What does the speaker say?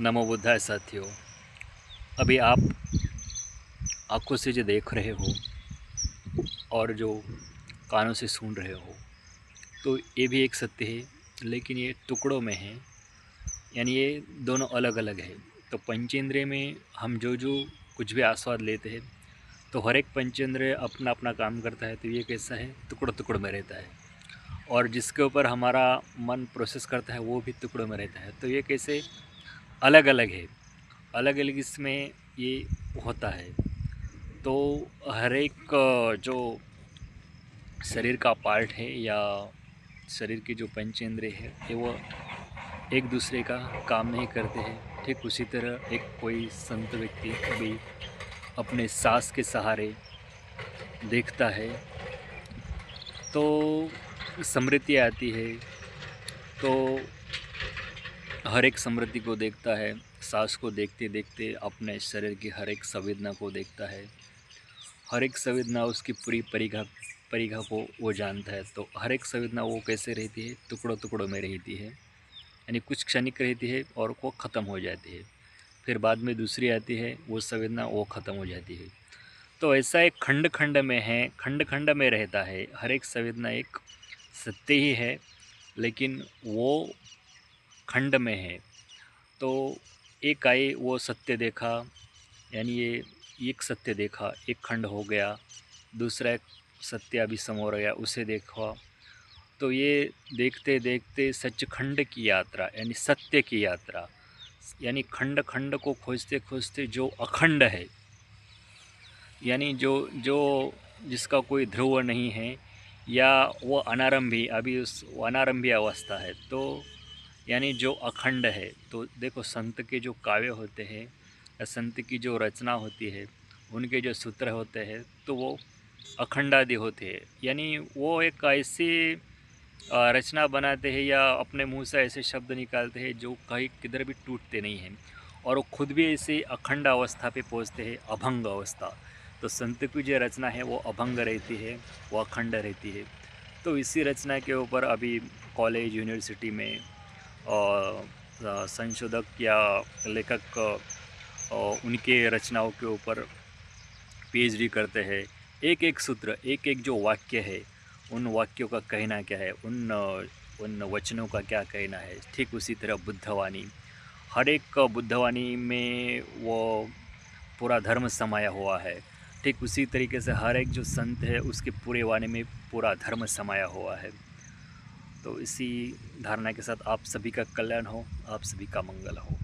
नमो बुद्धाय साथियों। अभी आप आंखों से जो देख रहे हो और जो कानों से सुन रहे हो, तो ये भी एक सत्य है, लेकिन ये टुकड़ों में है। यानी ये दोनों अलग अलग है। तो पंचेंद्रिय में हम जो जो कुछ भी आस्वाद लेते हैं, तो हर एक पंचेंद्रिय अपना अपना काम करता है। तो ये कैसा है, टुकड़ों टुकड़ों में रहता है। और जिसके ऊपर हमारा मन प्रोसेस करता है वो भी टुकड़ों में रहता है। तो ये कैसे अलग अलग है, अलग अलग इसमें ये होता है। तो हर एक जो शरीर का पार्ट है या शरीर की जो पंचेंद्रिय है, ये वो एक दूसरे का काम नहीं करते हैं। ठीक उसी तरह एक कोई संत व्यक्ति भी अपने सांस के सहारे देखता है, तो स्मृति आती है। तो हर एक स्मृति को देखता है, सांस को देखते देखते अपने शरीर की हर एक संवेदना को देखता है। हर एक संवेदना उसकी पूरी परिघा परिघा को वो जानता है। तो हर एक संवेदना वो कैसे रहती है, टुकड़ों टुकड़ों में रहती है। यानी कुछ क्षणिक रहती है और वो ख़त्म हो जाती है। फिर बाद में दूसरी आती है, वो संवेदना वो ख़त्म हो जाती है। तो ऐसा एक खंड खंड में है, खंड खंड में रहता है। हर एक संवेदना एक सत्य ही है, लेकिन वो खंड में है। तो एक आए वो सत्य देखा, यानी ये एक सत्य देखा, एक खंड हो गया। दूसरा एक सत्य अभी समोर गया, उसे देखा। तो ये देखते देखते सचखंड की यात्रा, यानी सत्य की यात्रा, यानी खंड खंड को खोजते खोजते जो अखंड है, यानी जो जो जिसका कोई ध्रुव नहीं है, या वो अनारंभी, अभी उस वो अनारंभी अवस्था है। तो यानी जो अखंड है। तो देखो, संत के जो काव्य होते हैं या संत की जो रचना होती है, उनके जो सूत्र होते हैं, तो वो अखंडादि होते हैं। यानी वो एक ऐसी रचना बनाते हैं या अपने मुंह से ऐसे शब्द निकालते हैं जो कहीं किधर भी टूटते नहीं हैं, और वो खुद भी ऐसे अखंड अवस्था पे पहुंचते हैं, अभंग अवस्था। तो संत की जो रचना है वो अभंग रहती है, वो अखंड रहती है। तो इसी रचना के ऊपर अभी कॉलेज यूनिवर्सिटी में संशोधक या लेखक उनके रचनाओं के ऊपर पीएचडी करते हैं। एक एक सूत्र, एक एक जो वाक्य है, उन वाक्यों का कहना क्या है, उन वचनों का क्या कहना है। ठीक उसी तरह बुद्धवाणी, हर एक बुद्धवाणी में वो पूरा धर्म समाया हुआ है। ठीक उसी तरीके से हर एक जो संत है उसके पूरे वाणी में पूरा धर्म समाया हुआ है। तो इसी धारणा के साथ आप सभी का कल्याण हो, आप सभी का मंगल हो।